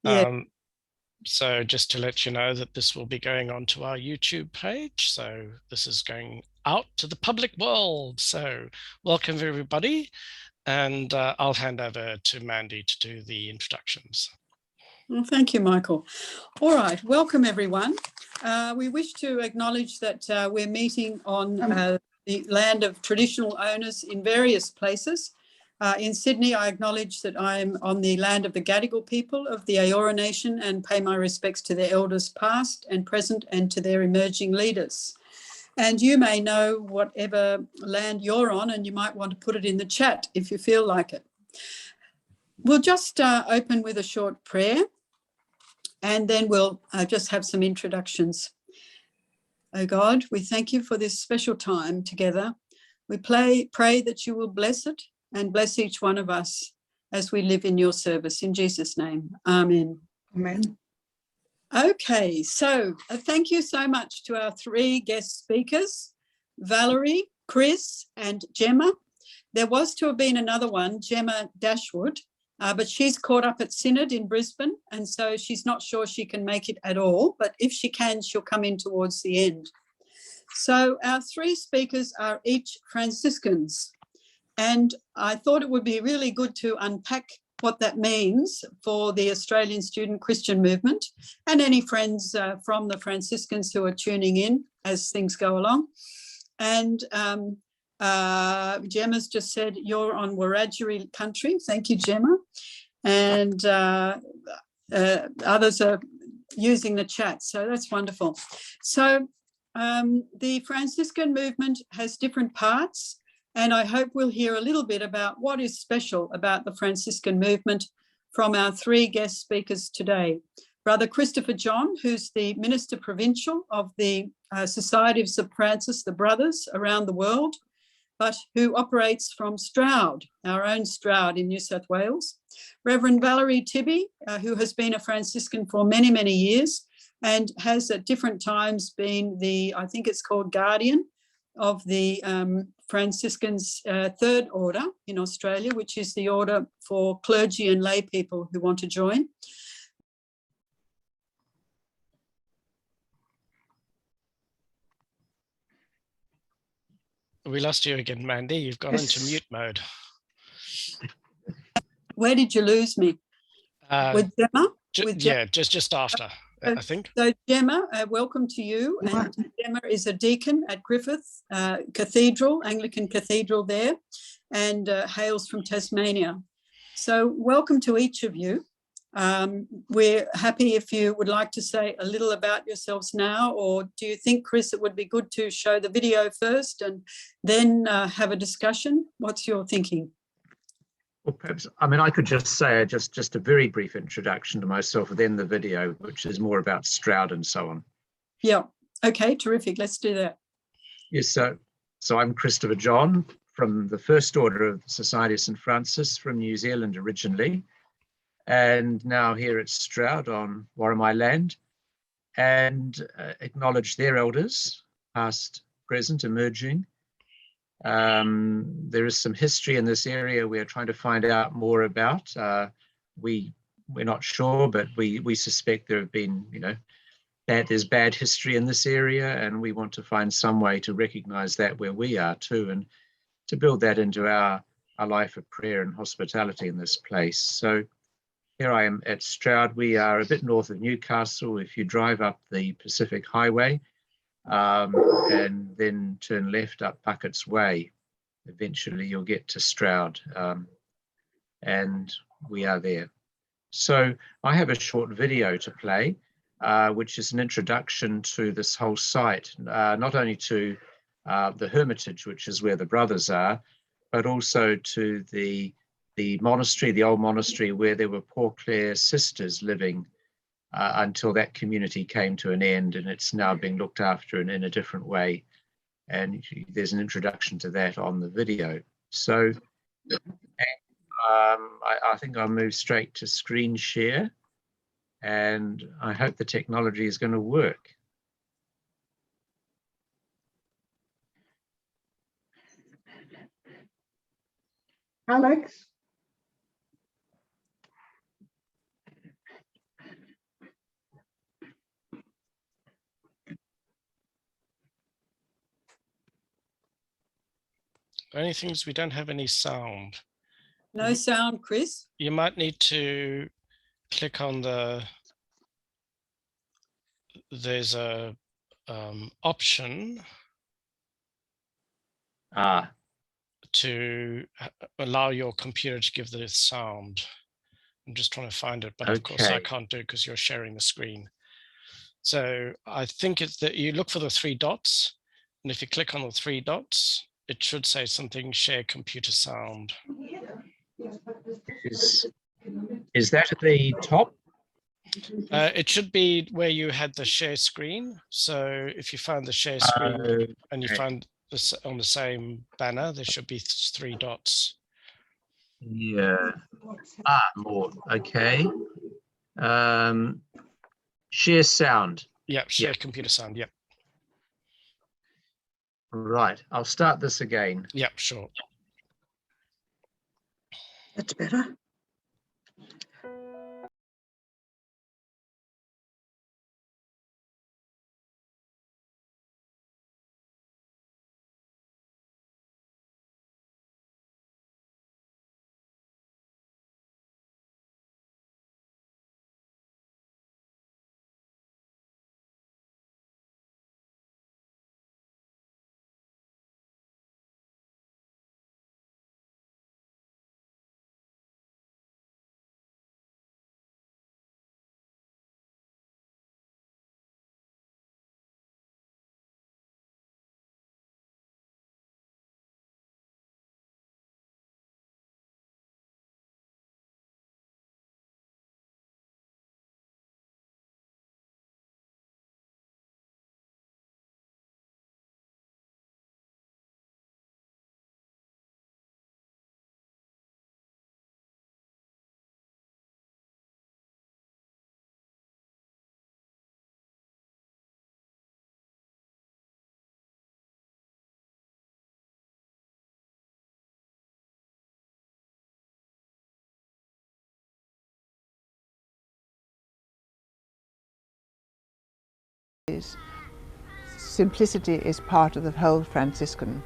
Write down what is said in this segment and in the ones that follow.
Yeah. So just to let you know that this will be going onto our YouTube page. So this is going out to the public world. So welcome everybody. And I'll hand over to Mandy to do the introductions. Well, thank you, Michael. All right, welcome everyone. We wish to acknowledge that we're meeting on the land of traditional owners in various places. In Sydney, I acknowledge that I'm on the land of the Gadigal people of the Eora Nation and pay my respects to their elders past and present and to their emerging leaders. And you may know whatever land you're on, and you might want to put it in the chat if you feel like it. We'll just open with a short prayer, and then we'll just have some introductions. Oh God, we thank you for this special time together. We pray that you will bless it and bless each one of us as we live in your service. In Jesus' name, amen. Amen. Okay, so thank you so much to our three guest speakers, Valerie, Chris and Gemma. There was to have been another one, Gemma Dashwood, but she's caught up at Synod in Brisbane, and so she's not sure she can make it at all, but if she can, she'll come in towards the end. So our three speakers are each Franciscans, and I thought it would be really good to unpack what that means for the Australian student Christian movement and any friends from the Franciscans who are tuning in as things go along. And Gemma's just said you're on Wiradjuri country. Thank you, Gemma. And others are using the chat, so that's wonderful. So the Franciscan movement has different parts, and I hope we'll hear a little bit about what is special about the Franciscan movement from our three guest speakers today. Brother Christopher John, who's the Minister Provincial of the Society of St. Francis the Brothers around the world, but who operates from Stroud, our own Stroud in New South Wales. Reverend Valerie Tibbey, who has been a Franciscan for many, many years and has at different times been the, I think it's called Guardian of the Franciscans Third Order in Australia, which is the order for clergy and lay people who want to join. We lost you again, Mandy. You've gone into mute mode. Where did you lose me? With Gemma? Yeah, just after, I think. So Gemma, welcome to you. And Gemma is a deacon at Griffith Cathedral, Anglican Cathedral there, and hails from Tasmania. So welcome to each of you. We're happy if you would like to say a little about yourselves now, or do you think, Chris, it would be good to show the video first and then have a discussion? What's your thinking? Well, perhaps, I mean, I could just say just a very brief introduction to myself, then the video, which is more about Stroud and so on. Yeah, okay, terrific. Let's do that. Yes, so I'm Christopher John from the First Order of the Society of St. Francis from New Zealand originally, and now here at Stroud on Warramai land, and acknowledge their elders, past, present, emerging. There is some history in this area we're trying to find out more about. We're not sure, but we suspect there have been, there's bad history in this area, and we want to find some way to recognize that where we are too, and to build that into our life of prayer and hospitality in this place. So here I am at Stroud. We are a bit north of Newcastle. If you drive up the Pacific Highway, and then turn left up Bucketts Way, eventually you'll get to Stroud, and we are there. So I have a short video to play, which is an introduction to this whole site, not only to the Hermitage, which is where the brothers are, but also to the monastery, the old monastery where there were Poor Clare sisters living until that community came to an end, and it's now being looked after in a different way. And there's an introduction to that on the video. So I think I'll move straight to screen share, and I hope the technology is going to work. Alex? only thing is we don't have any sound. No sound, Chris. You might need to click on there's a option to allow your computer to give the sound. I'm just trying to find it, but of course I can't do it because you're sharing the screen. So I think it's that you look for the three dots, and if you click on the three dots, it should say something share computer sound. Is that at the top? It should be where you had the share screen. So if you find the share screen and you find this on the same banner, there should be three dots. Yeah. More. Okay. Share sound. Yeah, share computer sound. Yep. Right. I'll start this again. Yep, sure. That's better. Simplicity is part of the whole Franciscan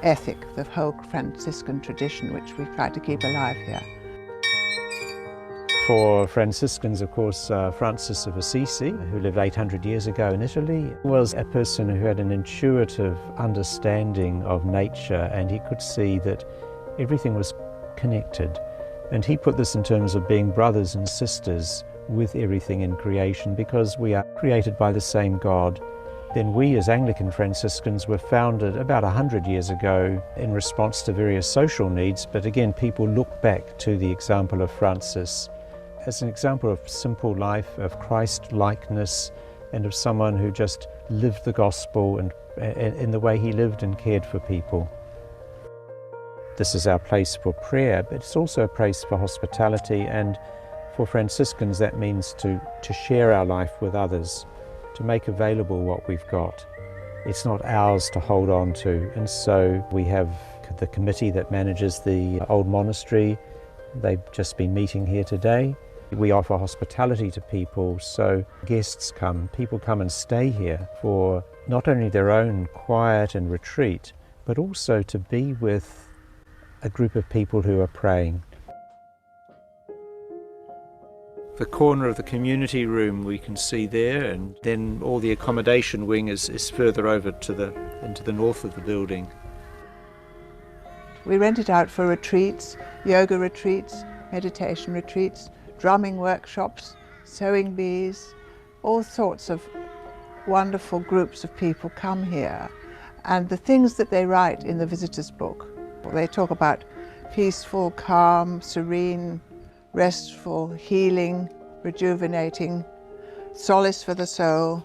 ethic, the whole Franciscan tradition, which we try to keep alive here. For Franciscans, of course, Francis of Assisi, who lived 800 years ago in Italy, was a person who had an intuitive understanding of nature, and he could see that everything was connected. And he put this in terms of being brothers and sisters with everything in creation, because we are created by the same God. Then we as Anglican Franciscans were founded about 100 years ago in response to various social needs, but again people look back to the example of Francis as an example of simple life, of Christ-likeness, and of someone who just lived the gospel and in the way he lived and cared for people. This is our place for prayer, but it's also a place for hospitality, and for Franciscans that means to share our life with others, to make available what we've got. It's not ours to hold on to, and so we have the committee that manages the old monastery. They've just been meeting here today. We offer hospitality to people, so guests come, people come and stay here for not only their own quiet and retreat, but also to be with a group of people who are praying. The corner of the community room we can see there, and then all the accommodation wing is further over into the north of the building. We rent it out for retreats, yoga retreats, meditation retreats, drumming workshops, sewing bees, all sorts of wonderful groups of people come here. And the things that they write in the visitors book, they talk about peaceful, calm, serene, restful, healing, rejuvenating, solace for the soul,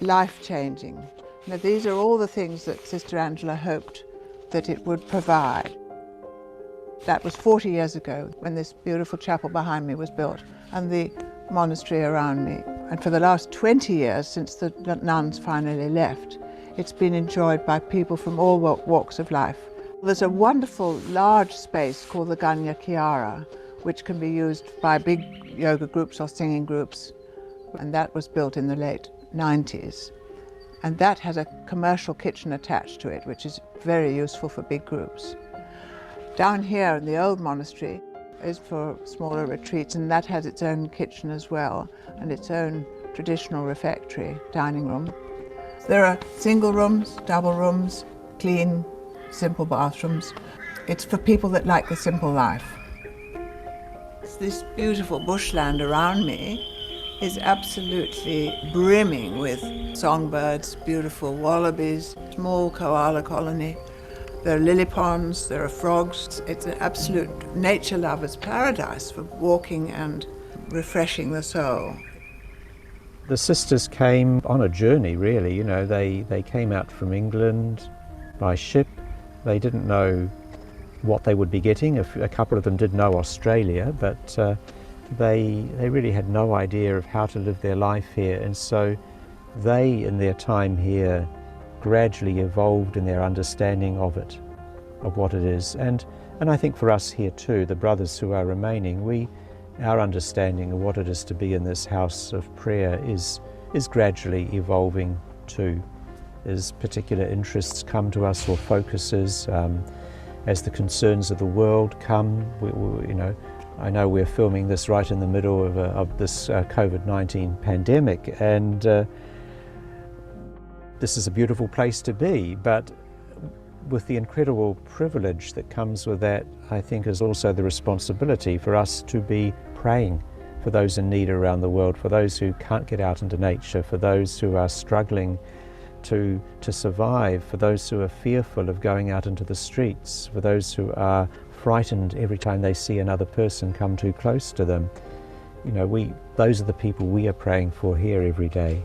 life-changing. Now, these are all the things that Sister Angela hoped that it would provide. That was 40 years ago when this beautiful chapel behind me was built and the monastery around me. And for the last 20 years, since the nuns finally left, it's been enjoyed by people from all walks of life. There's a wonderful large space called the Ganya Chiara, which can be used by big yoga groups or singing groups, and that was built in the late 90s. and that has a commercial kitchen attached to it, which is very useful for big groups. Down here in the old monastery is for smaller retreats, and that has its own kitchen as well, and its own traditional refectory dining room. There are single rooms, double rooms, clean, simple bathrooms. It's for people that like the simple life. This beautiful bushland around me is absolutely brimming with songbirds, beautiful wallabies, small koala colony. There are lily ponds, there are frogs. It's an absolute nature lover's paradise for walking and refreshing the soul. The sisters came on a journey, really. You know, they came out from England by ship. They didn't know what they would be getting. A couple of them did know Australia, but they really had no idea of how to live their life here. And so they, in their time here, gradually evolved in their understanding of it, of what it is. And I think for us here too, the brothers who are remaining, our understanding of what it is to be in this house of prayer is gradually evolving too, as particular interests come to us or focuses, as the concerns of the world come. You know, I know we're filming this right in the middle of this COVID-19 pandemic, and this is a beautiful place to be, but with the incredible privilege that comes with that, I think is also the responsibility for us to be praying for those in need around the world, for those who can't get out into nature, for those who are struggling to survive, for those who are fearful of going out into the streets, for those who are frightened every time they see another person come too close to them. You know, those are the people we are praying for here every day.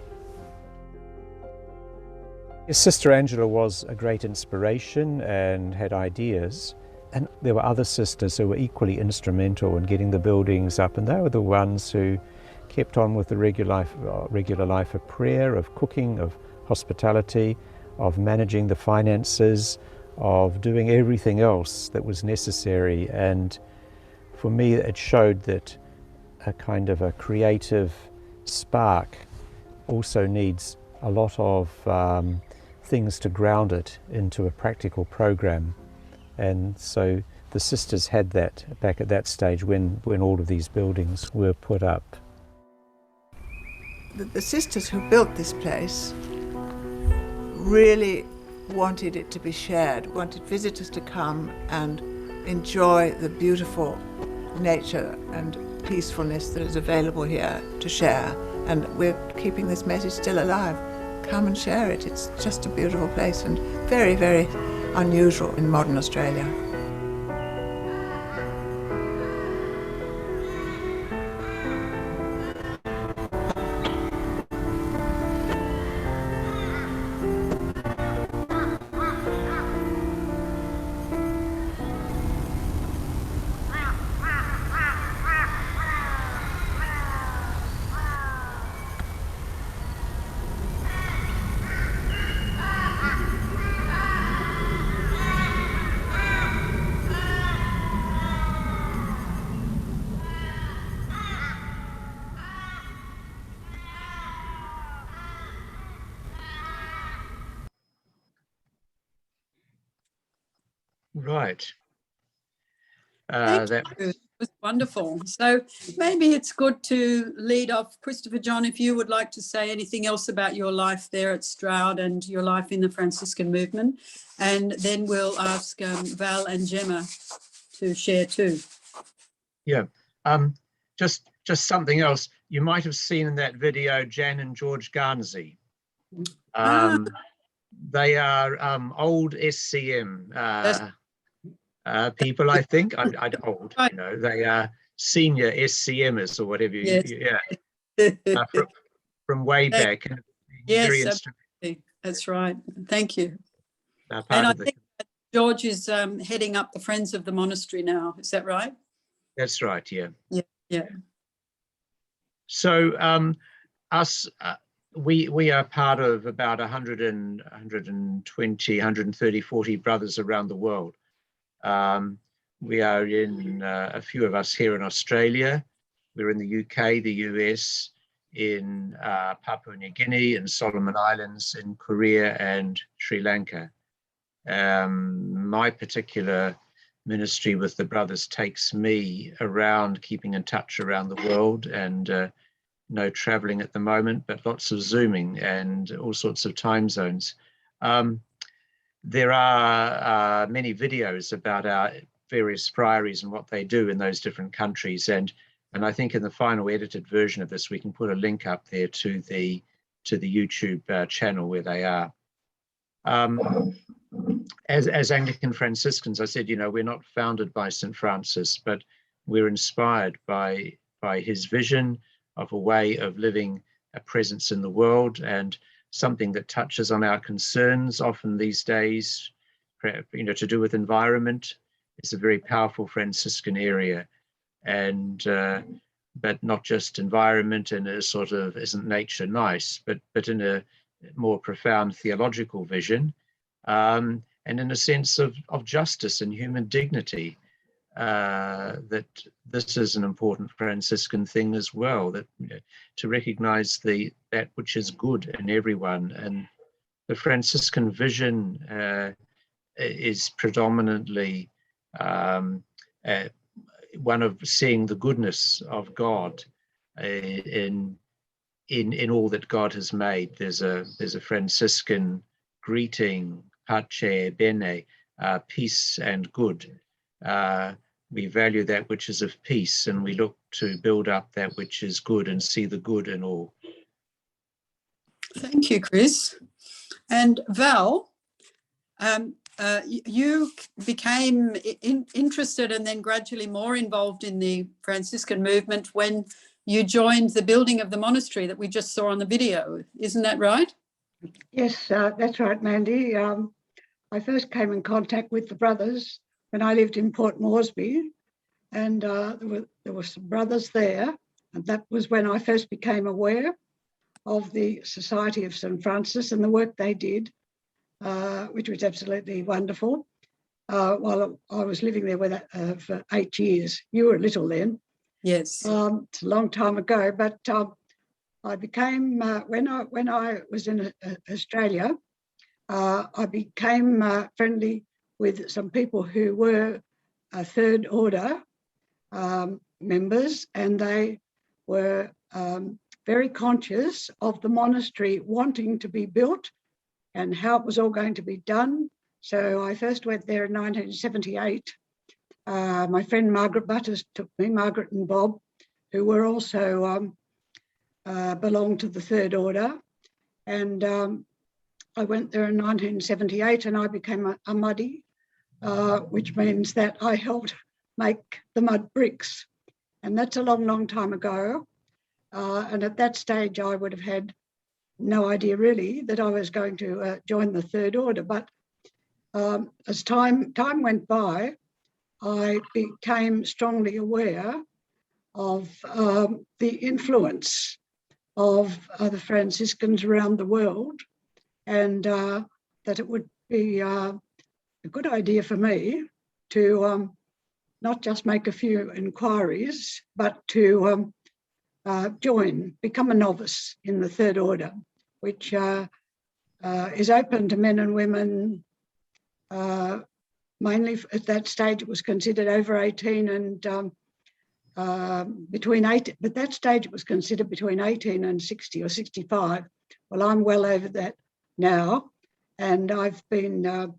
Sister Angela was a great inspiration and had ideas, and there were other sisters who were equally instrumental in getting the buildings up, and they were the ones who kept on with the regular life of prayer, of cooking, of hospitality, of managing the finances, of doing everything else that was necessary. And for me, it showed that a kind of a creative spark also needs a lot of things to ground it into a practical program. And so the sisters had that back at that stage when all of these buildings were put up. The sisters who built this place really wanted it to be shared, wanted visitors to come and enjoy the beautiful nature and peacefulness that is available here to share. And we're keeping this message still alive. Come and share it. It's just a beautiful place and very, very unusual in modern Australia. Right. Thank you. It was wonderful. So maybe it's good to lead off. Christopher John, if you would like to say anything else about your life there at Stroud and your life in the Franciscan movement, and then we'll ask Val and Gemma to share too. Yeah. Just something else. You might have seen in that video Jan and George Garnsey. They are old SCM people, I think. I'm old, you know. They are senior SCMers or whatever. Yes. From way back. Yes, absolutely. That's right. Thank you. And I think George is heading up the Friends of the Monastery now. Is that right? That's right. Yeah. Yeah. So we are part of about 120, 130, 40 brothers around the world. We are in a few of us here in Australia. We're in the UK, the US, in Papua New Guinea and Solomon Islands, in Korea and Sri Lanka. My particular ministry with the brothers takes me around, keeping in touch around the world, and no traveling at the moment, but lots of Zooming and all sorts of time zones. There are many videos about our various friaries and what they do in those different countries, and I think in the final edited version of this we can put a link up there to the YouTube channel where they are. As Anglican Franciscans, I said, we're not founded by St. Francis, but we're inspired by his vision of a way of living a presence in the world, and something that touches on our concerns often these days, to do with environment. It's a very powerful Franciscan area, and but not just environment in a sort of isn't nature nice, but in a more profound theological vision, and in a sense of justice and human dignity. That this is an important Franciscan thing as well, that to recognize that which is good in everyone. And the Franciscan vision is predominantly one of seeing the goodness of God in all that God has made. There's a Franciscan greeting, pace bene, peace and good. We value that which is of peace, and we look to build up that which is good and see the good in all. Thank you, Chris. And Val, you became interested and then gradually more involved in the Franciscan movement when you joined the building of the monastery that we just saw on the video. Isn't that right? Yes, that's right, Mandy. I first came in contact with the brothers when I lived in Port Moresby, and there were some brothers there, and that was when I first became aware of the Society of St. Francis and the work they did, which was absolutely wonderful. While I was living there for 8 years. You were little then. Yes. It's a long time ago, but I became, when I was in Australia, I became friendly with some people who were third order members, and they were very conscious of the monastery wanting to be built and how it was all going to be done. So I first went there in 1978. My friend Margaret Butters took me, Margaret and Bob, who were also belonged to the third order. And I went there in 1978 and I became a muddie, which means that I helped make the mud bricks. And that's a long, long time ago. And at that stage, I would have had no idea really that I was going to join the third order. But as time went by, I became strongly aware of the influence of the Franciscans around the world, and that it would be a good idea for me to not just make a few inquiries, but to become a novice in the third order, which is open to men and women. Mainly at that stage, it was considered over 18 and between 8, but that stage it was considered between 18 and 60 or 65. Well, I'm well over that now, and I've been a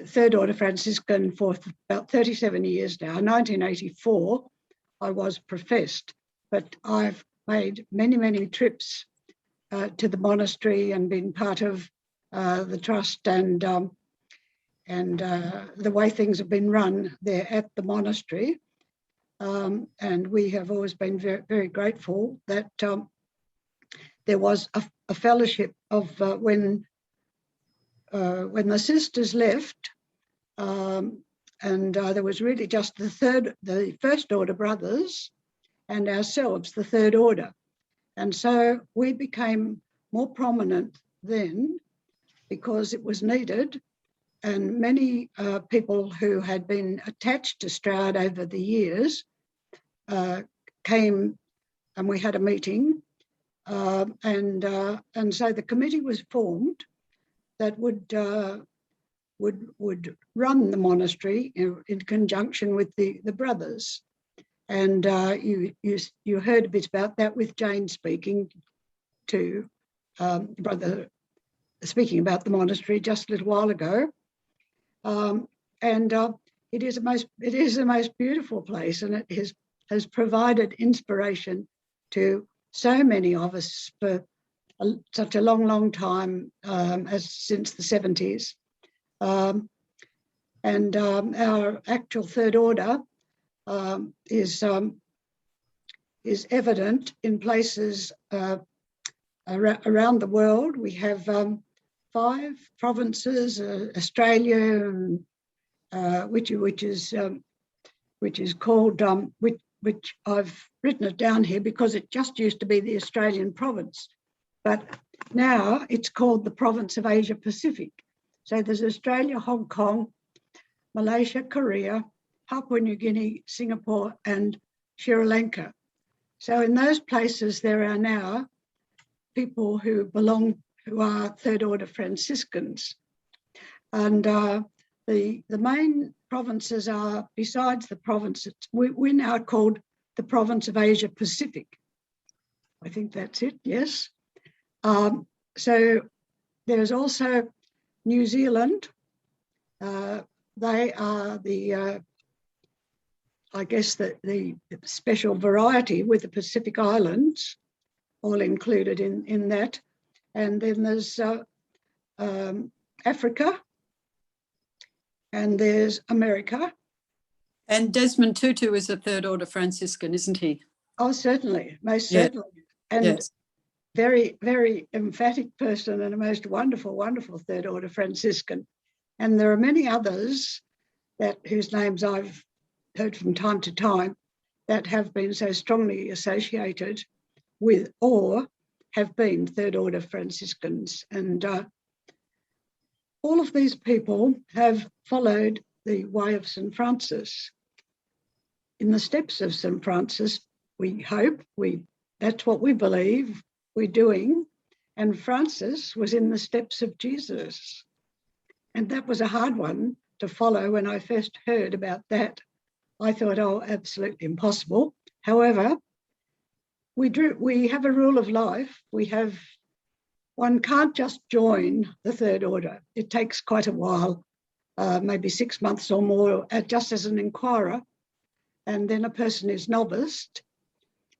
third order Franciscan for about 37 years now. In 1984, I was professed, but I've made many, many trips to the monastery and been part of the trust and the way things have been run there at the monastery. And we have always been very, very grateful that there was a fellowship of when the sisters left, and there was really just the first order brothers and ourselves, the third order. And so we became more prominent then because it was needed. And many people who had been attached to Stroud over the years came and we had a meeting, and so the committee was formed that would run the monastery in conjunction with the brothers. And you heard a bit about that with Jane speaking to brother speaking about the monastery just a little while ago. It is the most beautiful place, and it has provided inspiration to so many of us for such a long time, as since the 70s. Our actual third order is evident in places around the world. We have 5 provinces, Australia, which is called, which I've written it down here because it just used to be the Australian province, but now it's called the Province of Asia Pacific. So there's Australia, Hong Kong, Malaysia, Korea, Papua New Guinea, Singapore, and Sri Lanka. So in those places there are now people who are Third Order Franciscans. And the main provinces are, besides the provinces, we're now called the Province of Asia Pacific. I think that's it, yes. So there's also New Zealand. They are the, I guess, the special variety with the Pacific Islands, all included in that. And then there's Africa, and there's America. And Desmond Tutu is a Third Order Franciscan, isn't he? Oh, certainly, most certainly. And yes. Very, very emphatic person and a most wonderful, wonderful Third Order Franciscan. And there are many others whose names I've heard from time to time that have been so strongly associated with or have been Third Order Franciscans. And all of these people have followed the way of St. Francis. In the steps of St. Francis, we hope, that's what we believe we're doing. And Francis was in the steps of Jesus. And that was a hard one to follow. When I first heard about that, I thought, oh, absolutely impossible. However, we have a rule of life. One can't just join the Third Order. It takes quite a while, maybe 6 months or more, just as an inquirer. And then a person is noviced,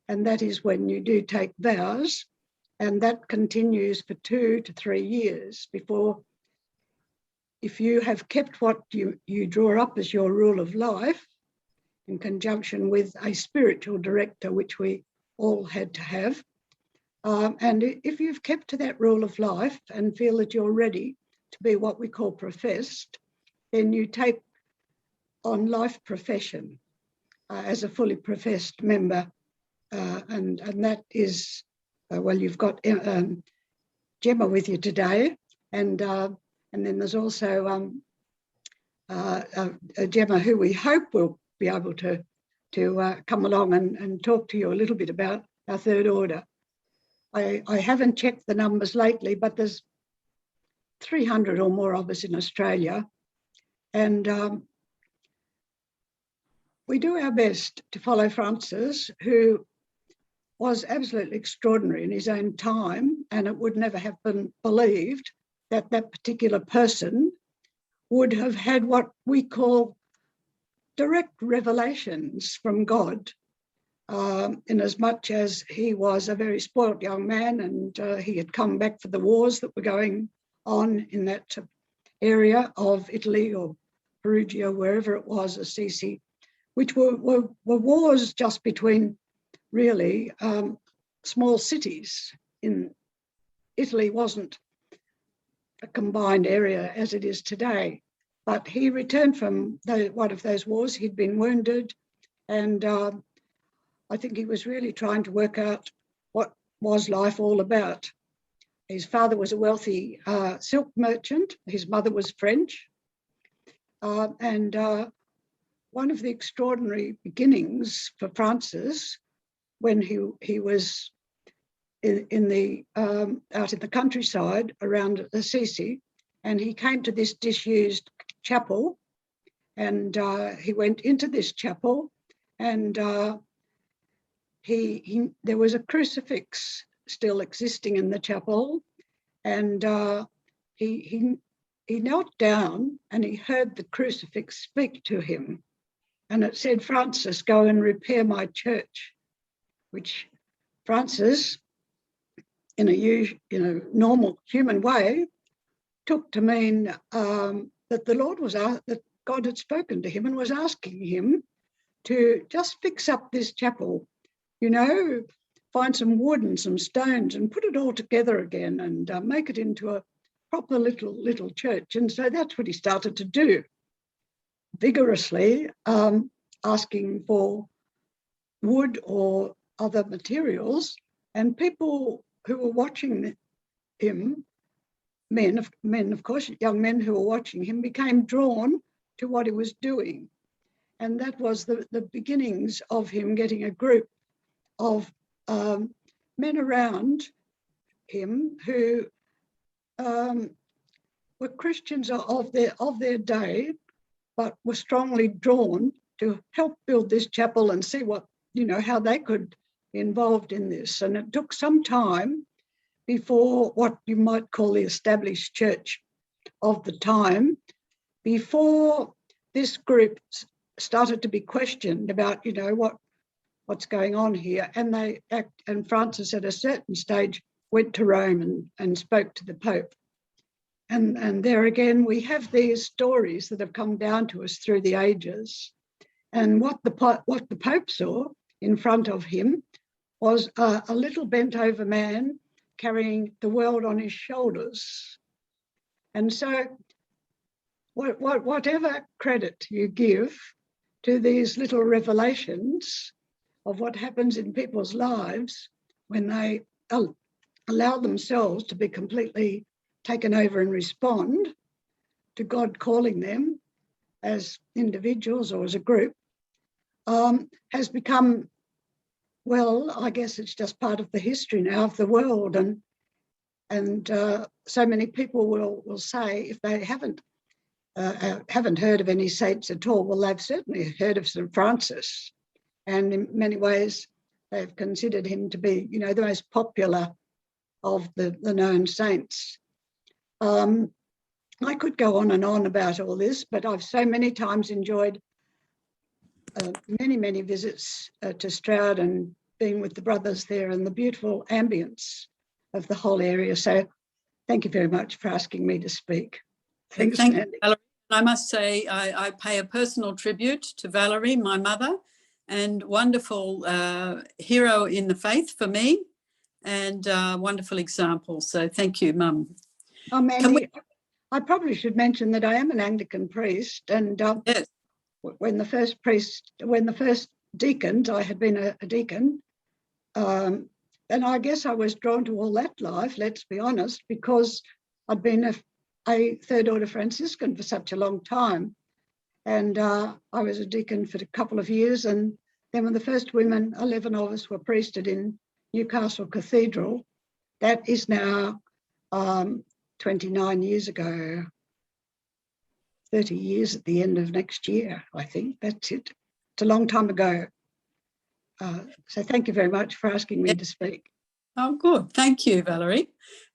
and that is when you do take vows, and that continues for 2 to 3 years before, if you have kept what you draw up as your rule of life, in conjunction with a spiritual director, which we all had to have, and if you've kept to that rule of life and feel that you're ready to be what we call professed, then you take on life profession as a fully professed member. And that is, well, you've got Gemma with you today, and then there's also Gemma, who we hope will be able to come along and talk to you a little bit about our Third Order. I haven't checked the numbers lately, but there's 300 or more of us in Australia, and we do our best to follow Francis, who was absolutely extraordinary in his own time, and it would never have been believed that that particular person would have had what we call direct revelations from God, in as much as he was a very spoilt young man, and he had come back for the wars that were going on in that area of Italy or Perugia, wherever it was, Assisi, which were wars just between really small cities. In Italy wasn't a combined area as it is today, but he returned from one of those wars. He'd been wounded, and I think he was really trying to work out what was life all about. His father was a wealthy silk merchant. His mother was French. And one of the extraordinary beginnings for Francis when he was in the out in the countryside around Assisi, and he came to this disused chapel, and he went into this chapel, and there was a crucifix still existing in the chapel, and he knelt down and he heard the crucifix speak to him, and it said, "Francis, go and repair my church," which Francis, in a normal human way, took to mean that the Lord that God had spoken to him and was asking him to just fix up this chapel, find some wood and some stones and put it all together again and make it into a proper little church. And so that's what he started to do, vigorously, asking for wood or other materials, and people who were watching him, men of course, young men who were watching him, became drawn to what he was doing. And that was the beginnings of him getting a group of men around him who were Christians of their day, but were strongly drawn to help build this chapel and see how they could be involved in this. And it took some time before what you might call the established church of the time, before this group started to be questioned about, what's going on here. And Francis at a certain stage went to Rome and spoke to the Pope. And there again, we have these stories that have come down to us through the ages. And what the Pope saw in front of him was a little bent over man carrying the world on his shoulders. And so whatever credit you give to these little revelations of what happens in people's lives when they allow themselves to be completely taken over and respond to God calling them as individuals or as a group, has become, well, I guess it's just part of the history now of the world. And so many people will say, if they haven't heard of any saints at all, well, they've certainly heard of St. Francis. And in many ways, they've considered him to be, the most popular of the known saints. I could go on and on about all this, but I've so many times enjoyed many visits to Stroud and being with the brothers there and the beautiful ambience of the whole area. So thank you very much for asking me to speak. Thanks, Thank you, Mandy. Valerie. I must say I pay a personal tribute to Valerie, my mother, and wonderful hero in the faith for me, and wonderful example. So thank you, Mum. Oh, Mandy, I probably should mention that I am an Anglican priest, and Yes. when the first deacons, I had been a deacon, and I guess I was drawn to all that life, let's be honest, because I'd been a third order Franciscan for such a long time. And I was a deacon for a couple of years. And then when the first women, 11 of us, were priested in Newcastle Cathedral, that is now 29 years ago, 30 years at the end of next year, I think. That's it. It's a long time ago. So thank you very much for asking me to speak. Oh, good. Thank you, Valerie.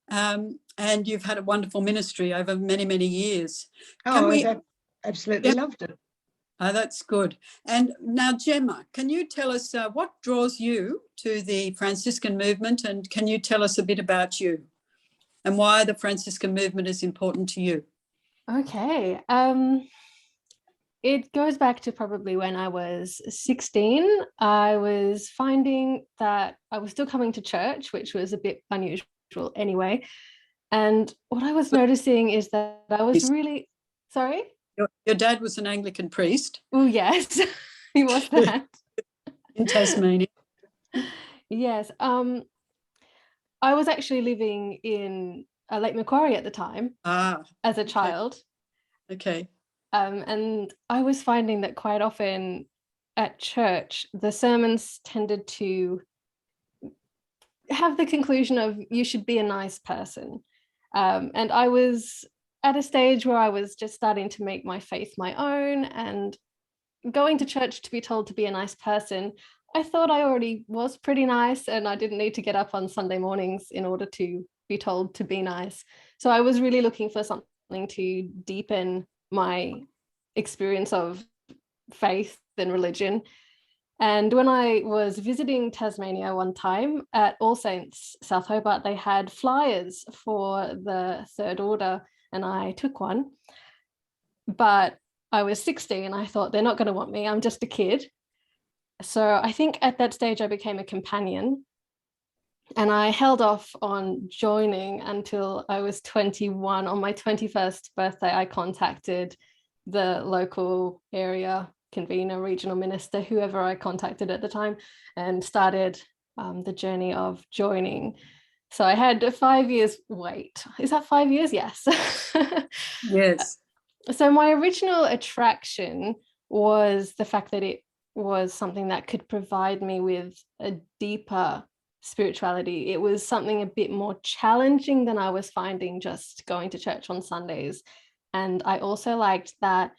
And you've had a wonderful ministry over many years. I've absolutely loved it. Oh, that's good. And now, Gemma, can you tell us what draws you to the Franciscan movement, and can you tell us a bit about you and why the Franciscan movement is important to you? Okay. It goes back to probably when I was 16. I was finding that I was still coming to church, which was a bit unusual anyway. And what I was noticing is that I was really, sorry? Your dad was an Anglican priest. Oh, yes, he was that. In Tasmania. Yes. I was actually living in Lake Macquarie at the time as a child. Okay. And I was finding that quite often at church, the sermons tended to have the conclusion of you should be a nice person. And I was at a stage where I was just starting to make my faith my own, and going to church to be told to be a nice person, I thought I already was pretty nice, and I didn't need to get up on Sunday mornings in order to be told to be nice. So I was really looking for something to deepen my experience of faith and religion. And when I was visiting Tasmania one time at All Saints South Hobart, they had flyers for the Third Order, and I took one. But I was 16 and I thought, they're not going to want me, I'm just a kid. So I think at that stage I became a companion, and I held off on joining until I was 21. On my 21st birthday, I contacted the local area convener, regional minister, whoever I contacted at the time, and started the journey of joining. So I had a 5 years wait. Is that 5 years? Yes. Yes. So my original attraction was the fact that it was something that could provide me with a deeper spirituality. It was something a bit more challenging than I was finding just going to church on Sundays. And I also liked that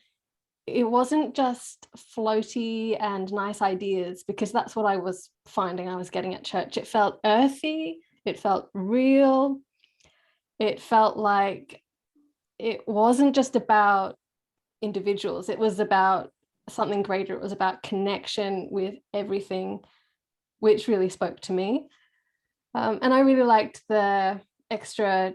it wasn't just floaty and nice ideas, because that's what I was finding I was getting at church. It felt earthy, it felt real, it felt like it wasn't just about individuals, it was about something greater. It was about connection with everything, which really spoke to me. And I really liked the extra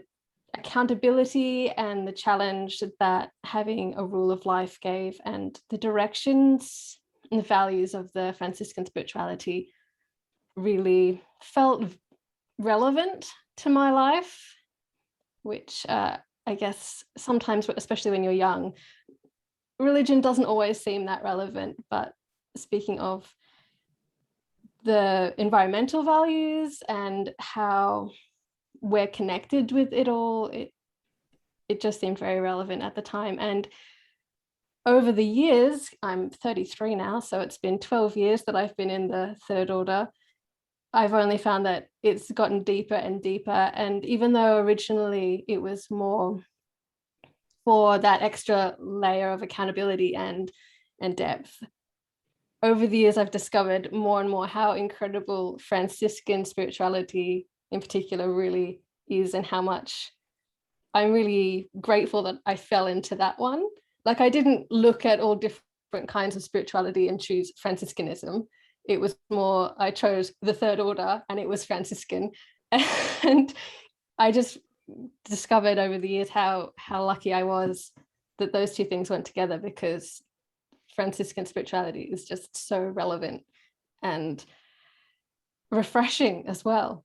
accountability and the challenge that having a rule of life gave, and the directions and the values of the Franciscan spirituality really felt relevant to my life, which I guess sometimes, especially when you're young, religion doesn't always seem that relevant. But speaking of the environmental values and how we're connected with it all, it just seemed very relevant at the time. And over the years, I'm 33 now, so it's been 12 years that I've been in the Third Order. I've only found that it's gotten deeper and deeper. And even though originally it was more for that extra layer of accountability and depth, over the years I've discovered more and more how incredible Franciscan spirituality in particular really is, and how much I'm really grateful that I fell into that one. Like, I didn't look at all different kinds of spirituality and choose Franciscanism. It was more, I chose the Third Order and it was Franciscan. And I just discovered over the years how lucky I was that those two things went together, because Franciscan spirituality is just so relevant and refreshing as well.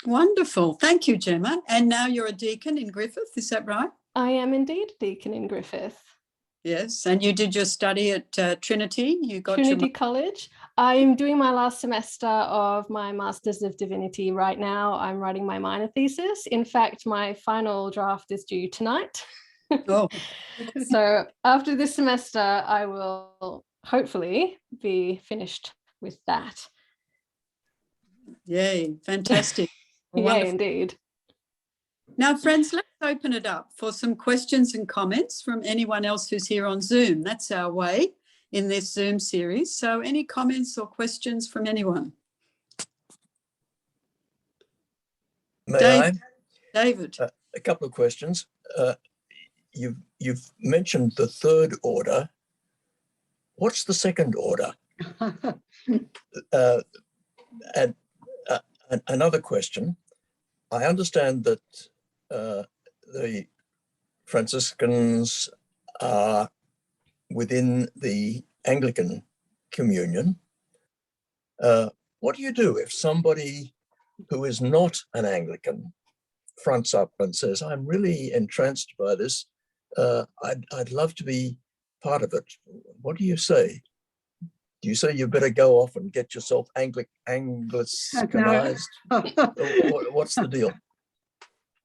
Wonderful. Thank you, Gemma. And now you're a deacon in Griffith, is that right? I am indeed a deacon in Griffith. Yes. And you did your study at Trinity? You got Trinity College. I'm doing my last semester of my Masters of Divinity right now. I'm writing my minor thesis. In fact, my final draft is due tonight. Oh. So after this semester, I will hopefully be finished with that. Yay, fantastic. Yeah, indeed. Now, friends, let's open it up for some questions and comments from anyone else who's here on Zoom. That's our way in this Zoom series. So any comments or questions from anyone? David. A couple of questions. You've mentioned the Third Order. What's the Second Order? And another question. I understand that the Franciscans are within the Anglican communion. What do you do if somebody who is not an Anglican fronts up and says, I'm really entranced by this, I'd love to be part of it? What do you say? Do you say you better go off and get yourself Anglicanized? What's the deal?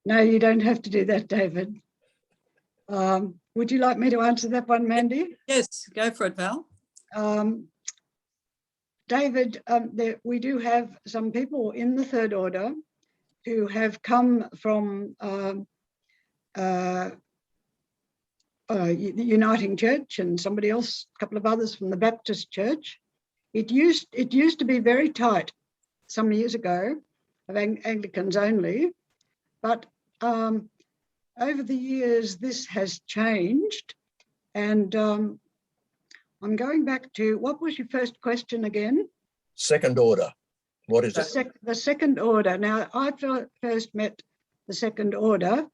No, you don't have to do that, David. Would you like me to answer that one, Mandy? Yes, go for it, Val. David, we do have some people in the Third Order who have come from the Uniting Church, and somebody else, a couple of others from the Baptist Church. It used to be very tight some years ago, of Anglicans only, but over the years this has changed. And I'm going back to, what was your first question again? Second Order. What is it? The Second Order. Now, I first met the Second Order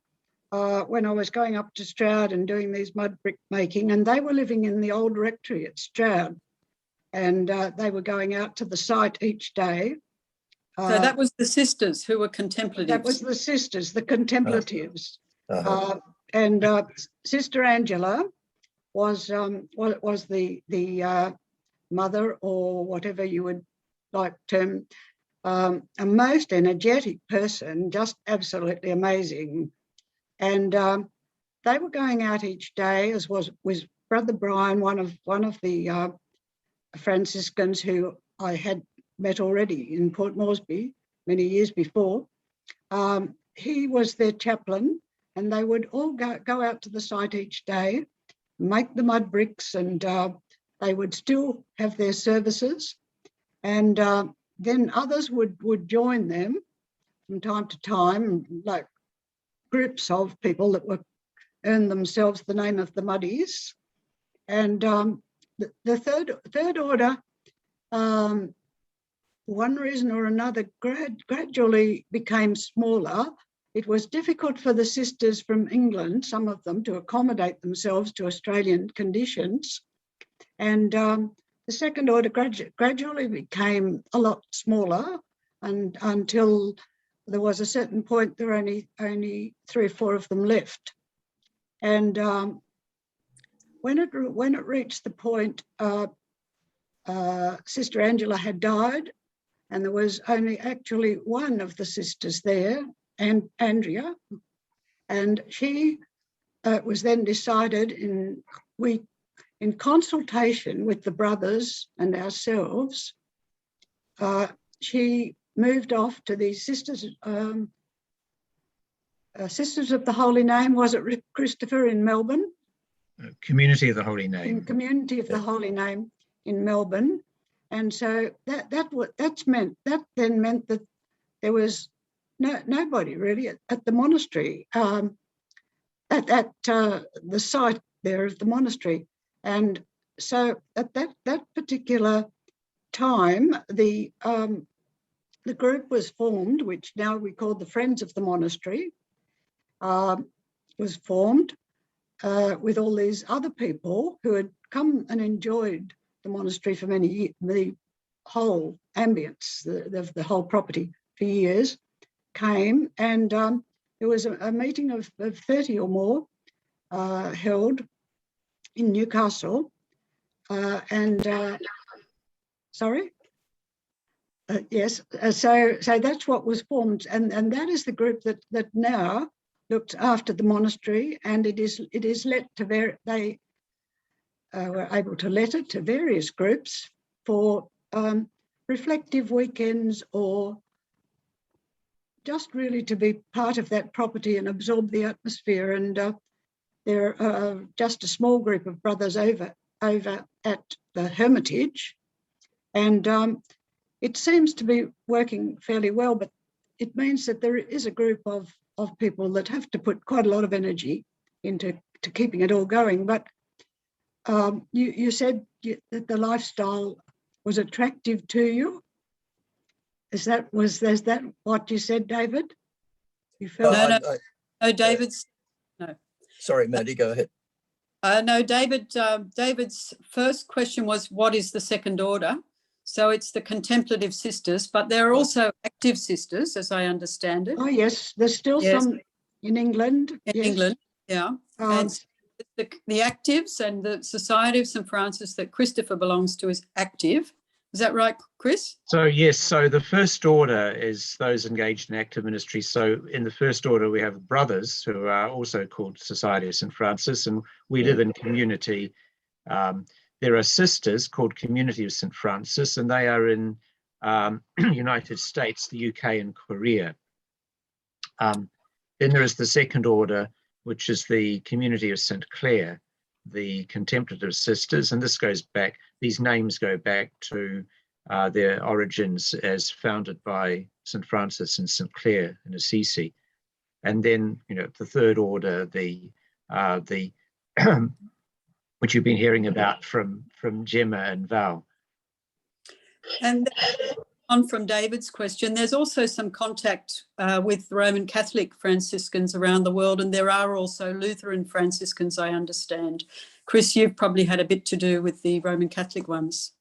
when I was going up to Stroud and doing these mud brick making, and they were living in the old rectory at Stroud, and they were going out to the site each day. So that was the sisters who were contemplatives. That was the sisters, the contemplatives. Uh-huh. And Sister Angela was the mother, or whatever you would like term, a most energetic person, just absolutely amazing. And they were going out each day, as was Brother Brian, one of the Franciscans who I had met already in Port Moresby many years before. He was their chaplain, and they would all go out to the site each day, make the mud bricks, and they would still have their services. And then others would join them from time to time, like groups of people that were earned themselves the name of the Muddies. And the third order, one reason or another, gradually became smaller. It was difficult for the sisters from England, some of them, to accommodate themselves to Australian conditions. And the Second Order gradually became a lot smaller, and until there was a certain point, there were only 3 or 4 of them left. And when it reached the point, Sister Angela had died, and there was only actually one of the sisters there, and Andrea, and she was then decided in consultation with the brothers and ourselves, she moved off to the Sisters of the Holy Name, was it, Christopher, in Melbourne? Community of the Holy Name. Community of the Holy Name in Melbourne. And so that then meant that there was nobody really at the monastery, at the site there of the monastery. And so at that particular time, the group was formed, which now we call the Friends of the Monastery, was formed with all these other people who had come and enjoyed the monastery for many years, the whole ambience, the whole property for years, came, and there was a meeting of 30 or more held in Newcastle, sorry? Yes, so that's what was formed, and that is the group that now looks after the monastery, and it is let to they were able to let it to various groups for reflective weekends, or just really to be part of that property and absorb the atmosphere. And there are just a small group of brothers over at the Hermitage, and it seems to be working fairly well, but it means that there is a group of people that have to put quite a lot of energy into keeping it all going. But you said that the lifestyle was attractive to you. Is that what you said, David? You felt no, David's no. Sorry, Mandy, go ahead. No, David's first question was, what is the Second Order? So it's the contemplative sisters, but there are also active sisters, as I understand it. Oh, yes, there's still some in England. In England, yeah. And the actives, and the Society of St. Francis that Christopher belongs to is active. Is that right, Chris? So yes, so the First Order is those engaged in active ministry. So in the First Order, we have brothers who are also called Society of St. Francis, and we live in community. there are sisters called Community of St. Francis, and they are in United States, the UK, and Korea. Then there is the second order, which is the Community of St. Clare, the Contemplative Sisters, and this goes back, these names go back to their origins as founded by St. Francis and St. Clare in Assisi. And then, the third order, the which you've been hearing about from Gemma and Val. And on from David's question, there's also some contact with Roman Catholic Franciscans around the world, and there are also Lutheran Franciscans, I understand. Chris, you've probably had a bit to do with the Roman Catholic ones.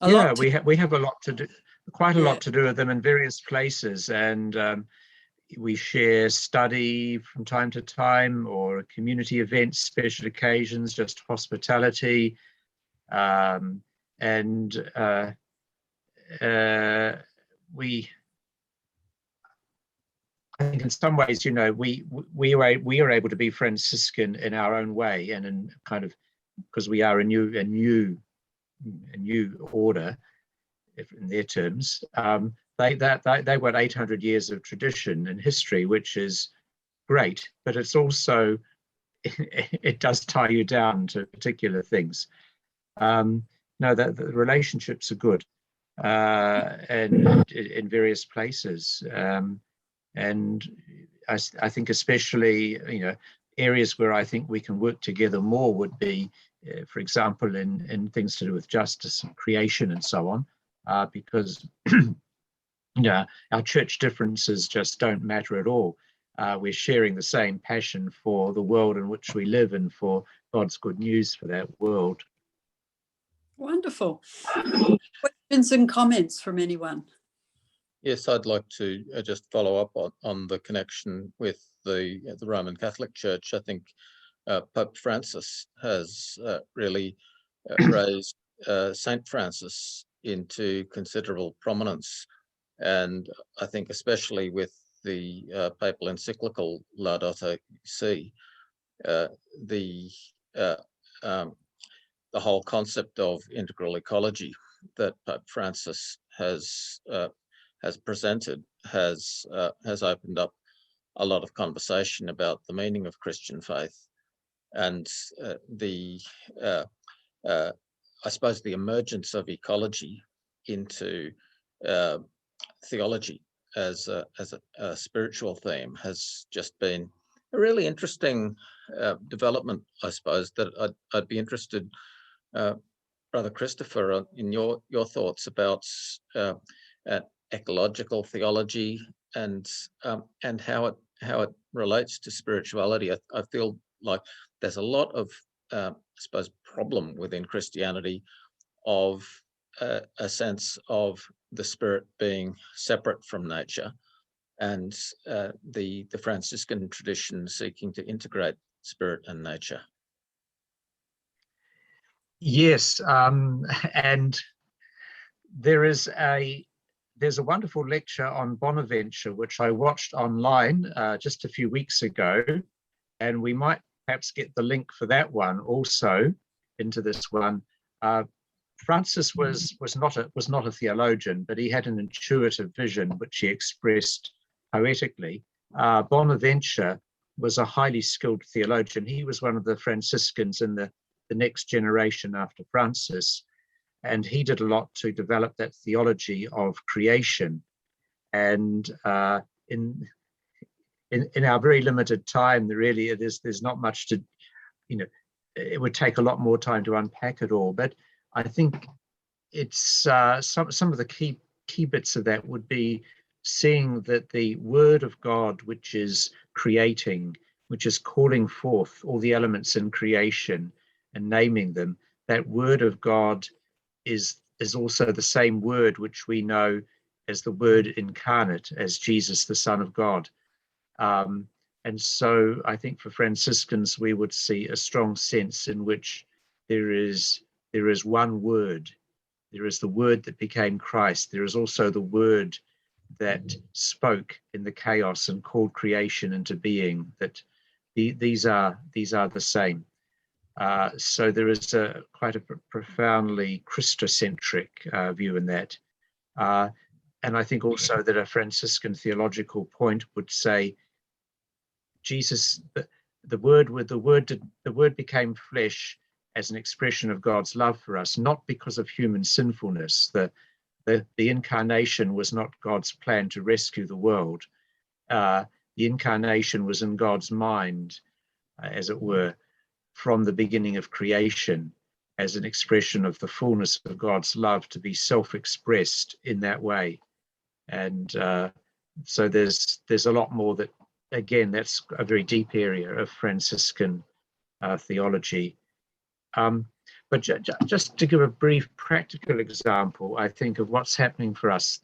We have a lot to do, quite a lot to do with them in various places, and we share study from time to time, or community events, special occasions, just hospitality, and I think in some ways, we are able to be Franciscan in our own way, and in kind of, because we are a new order, if in their terms. They've got 800 years of tradition and history, which is great, but it's also, it does tie you down to particular things. No, the relationships are good, and in various places. And I think especially, areas where I think we can work together more would be, for example, in things to do with justice and creation and so on, because our church differences just don't matter at all. We're sharing the same passion for the world in which we live and for God's good news for that world. Wonderful. Questions and comments from anyone? Yes, I'd like to just follow up on the connection with the Roman Catholic Church. I think Pope Francis has really raised Saint Francis into considerable prominence, and I think especially with the papal encyclical Laudato Si, the whole concept of integral ecology that Pope Francis has presented has opened up a lot of conversation about the meaning of Christian faith, and I suppose the emergence of ecology into theology as a spiritual theme has just been a really interesting development, I suppose, that I'd be interested, Brother Christopher, in your thoughts about ecological theology and how it relates to spirituality. I feel like there's a lot of I suppose problem within Christianity of a sense of the spirit being separate from nature, and the Franciscan tradition seeking to integrate spirit and nature. Yes, and there's a wonderful lecture on Bonaventure, which I watched online just a few weeks ago, and we might perhaps get the link for that one also into this one. Francis was not a theologian, but he had an intuitive vision which he expressed poetically. Bonaventure was a highly skilled theologian. He was one of the Franciscans in the next generation after Francis, and he did a lot to develop that theology of creation. And in our very limited time, there's not much to, it would take a lot more time to unpack it all. But I think it's some of the key bits of that would be seeing that the Word of God, which is creating, which is calling forth all the elements in creation and naming them, that Word of God is also the same Word which we know as the Word incarnate, as Jesus, the Son of God. And so I think for Franciscans, we would see a strong sense in which there is one Word. There is the Word that became Christ. There is also the Word that spoke in the chaos and called creation into being, that these are the same. So there is quite a profoundly Christocentric view in that. And I think also that a Franciscan theological point would say, Jesus, the word became flesh as an expression of God's love for us, not because of human sinfulness. The incarnation was not God's plan to rescue the world. The incarnation was in God's mind, as it were, from the beginning of creation, as an expression of the fullness of God's love to be self-expressed in that way. And so there's a lot more that, again, that's a very deep area of Franciscan theology. But just to give a brief practical example, I think, of what's happening for us.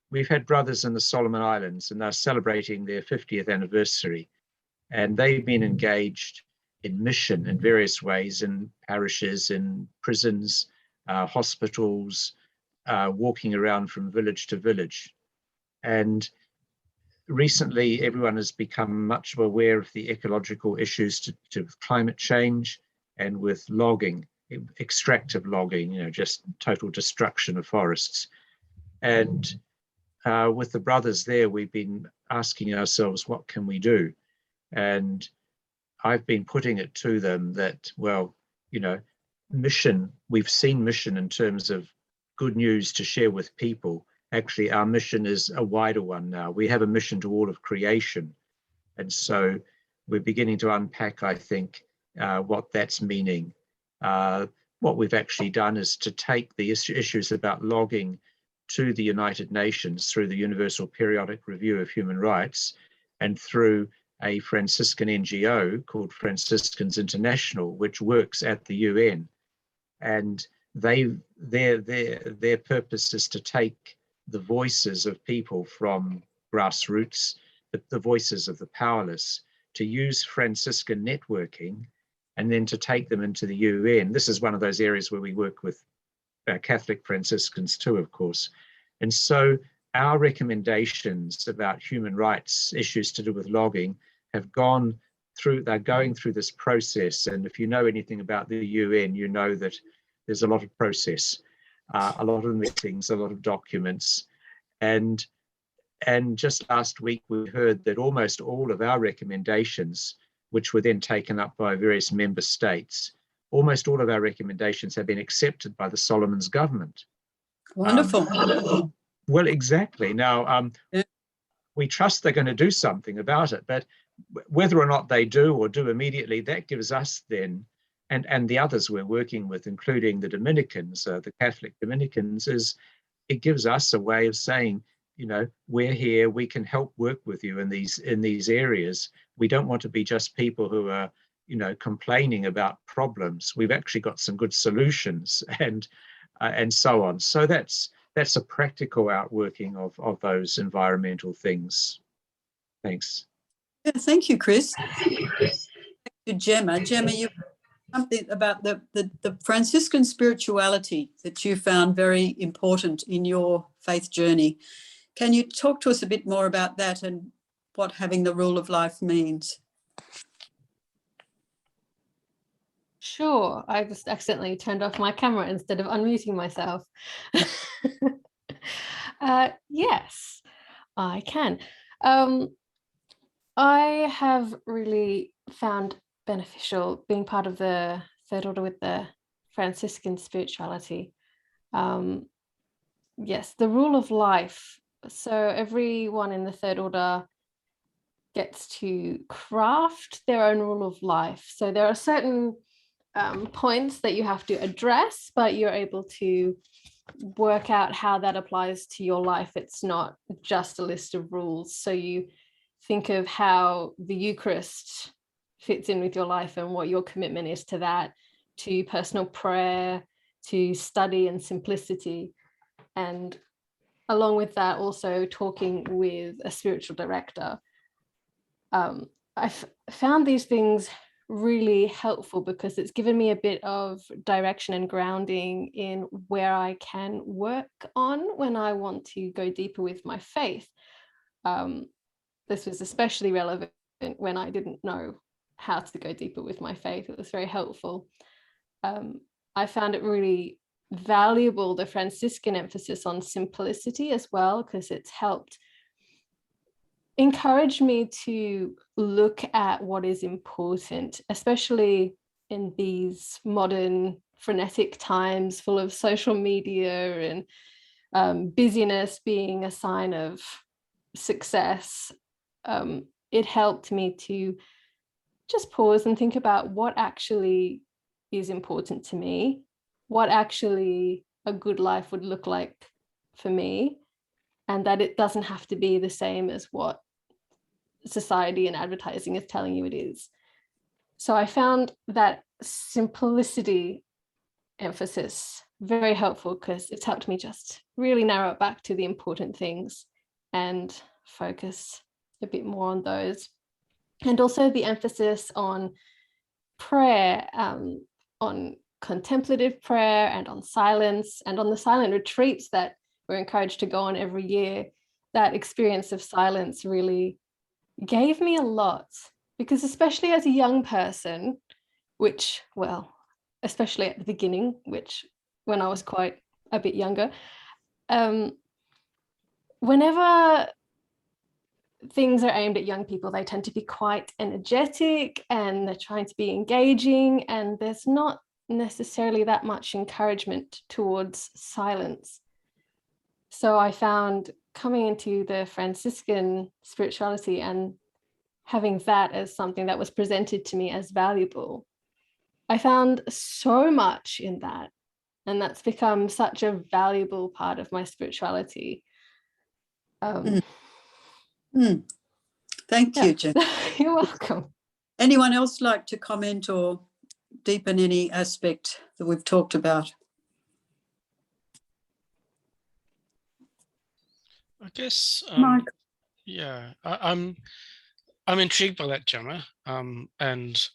We've had brothers in the Solomon Islands, and they're celebrating their 50th anniversary. And they've been engaged in mission in various ways, in parishes, in prisons, hospitals, walking around from village to village. And recently, everyone has become much aware of the ecological issues to with climate change and with logging, extractive logging, just total destruction of forests. And with the brothers there, we've been asking ourselves, what can we do? And I've been putting it to them that, well, mission, we've seen mission in terms of good news to share with people. Actually, our mission is a wider one now. We have a mission to all of creation. And so we're beginning to unpack, I think, what that's meaning. What we've actually done is to take the issues about logging to the United Nations through the Universal Periodic Review of Human Rights and through a Franciscan NGO called Franciscans International, which works at the UN. And their purpose is to take the voices of people from grassroots, the voices of the powerless, to use Franciscan networking and then to take them into the UN. This is one of those areas where we work with Catholic Franciscans too, of course. And so our recommendations about human rights issues to do with logging have gone through, they're going through this process. And if you know anything about the UN, you know that there's a lot of process, a lot of meetings, a lot of documents. And just last week, we heard that almost all of our recommendations, which were then taken up by various member states, almost all of our recommendations have been accepted by the Solomons government. Wonderful. Well, exactly. Now, we trust they're going to do something about it, but whether or not they do or do immediately, that gives us then, and the others we're working with, including the Dominicans, the Catholic Dominicans, it gives us a way of saying, we're here, we can help work with you in these areas. We don't want to be just people who are, complaining about problems. We've actually got some good solutions and so on. So that's a practical outworking of those environmental things. Thanks. Yeah, thank you, Chris. To Gemma. Gemma, you something about the Franciscan spirituality that you found very important in your faith journey. Can you talk to us a bit more about that and what having the rule of life means? Sure. I just accidentally turned off my camera instead of unmuting myself. Yes, I can. I have really found beneficial being part of the Third Order with the Franciscan spirituality. Yes, the rule of life. So everyone in the Third Order gets to craft their own rule of life. So there are certain points that you have to address, but you're able to work out how that applies to your life. It's not just a list of rules. So you think of how the Eucharist fits in with your life and what your commitment is to that, to personal prayer, to study and simplicity. And along with that, also talking with a spiritual director. I've found these things really helpful because it's given me a bit of direction and grounding in where I can work on when I want to go deeper with my faith. This was especially relevant when I didn't know how to go deeper with my faith. It was very helpful. I found it really valuable, the Franciscan emphasis on simplicity as well, because it's helped encourage me to look at what is important, especially in these modern frenetic times full of social media and busyness being a sign of success. It helped me to just pause and think about what actually is important to me, what actually a good life would look like for me, and that it doesn't have to be the same as what society and advertising is telling you it is. So I found that simplicity emphasis very helpful, because it's helped me just really narrow it back to the important things and focus a bit more on those. And also the emphasis on prayer, on contemplative prayer and on silence, and on the silent retreats that we're encouraged to go on every year. That experience of silence really gave me a lot, because especially as a young person, which, well, especially at the beginning, which when I was quite a bit younger, whenever things are aimed at young people, they tend to be quite energetic and they're trying to be engaging, and there's not necessarily that much encouragement towards silence. So I found coming into the Franciscan spirituality and having that as something that was presented to me as valuable, I found so much in that, and that's become such a valuable part of my spirituality. Thank you, Gemma. You're welcome. Anyone else like to comment or deepen any aspect that we've talked about? I guess, Mark? yeah, I'm intrigued by that, Gemma. And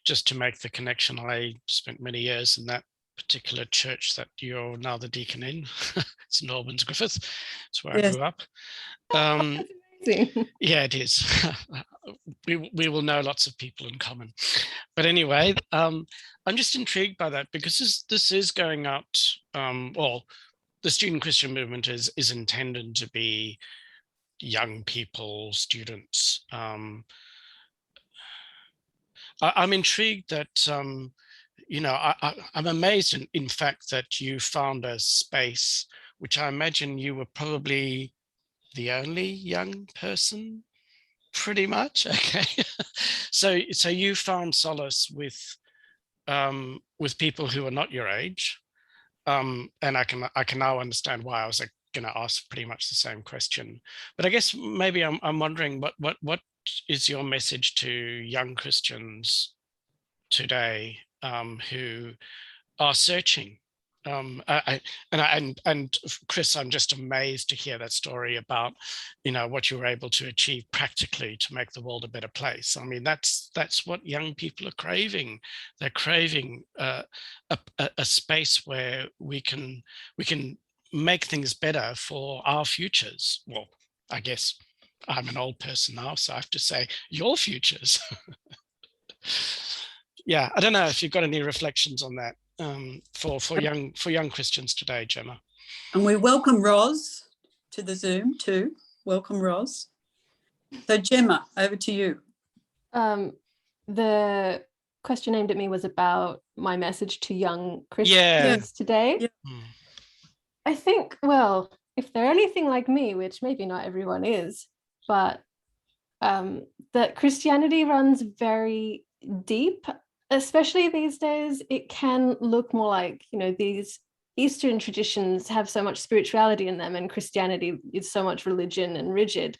just to make the connection, I spent many years in that particular church that you're now the deacon in. It's Norman's Griffith. It's where I grew up. Yeah, it is. we will know lots of people in common. But anyway, I'm just intrigued by that, because this is going out, well, the student Christian movement is intended to be young people, students. I'm intrigued that, you know, I'm amazed in fact that you found a space, which I imagine you were probably the only young person, pretty much. Okay. So you found solace with people who are not your age. And I can now understand why I was going to ask pretty much the same question. But I guess maybe I'm wondering what is your message to young Christians today who are searching? And Chris, I'm just amazed to hear that story about, you know, what you were able to achieve practically to make the world a better place. I mean, that's what young people are craving. They're craving a space where we can make things better for our futures. Well, I guess I'm an old person now, so I have to say your futures. Yeah, I don't know if you've got any reflections on that for young Christians today, Gemma. And we welcome Roz to the Zoom too. Welcome, Roz. So Gemma, over to you. The question aimed at me was about my message to young Christians today. Yeah. I think, well, if they're anything like me, which maybe not everyone is, but that Christianity runs very deep, especially these days. It can look more like, you know, these Eastern traditions have so much spirituality in them, and Christianity is so much religion and rigid,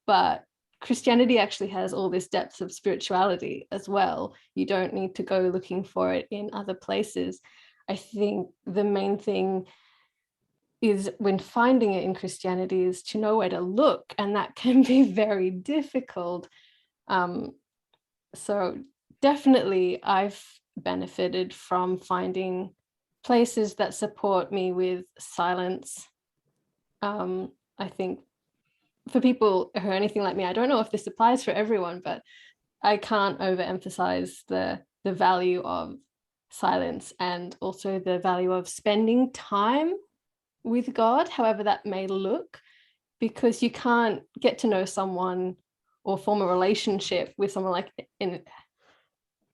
but Christianity actually has all this depth of spirituality as well. You don't need to go looking for it in other places. I think the main thing is, when finding it in Christianity, is to know where to look, and that can be very difficult. So definitely I've benefited from finding places that support me with silence. I think for people who are anything like me, I don't know if this applies for everyone, but I can't overemphasize the value of silence, and also the value of spending time with God, however that may look, because you can't get to know someone or form a relationship with someone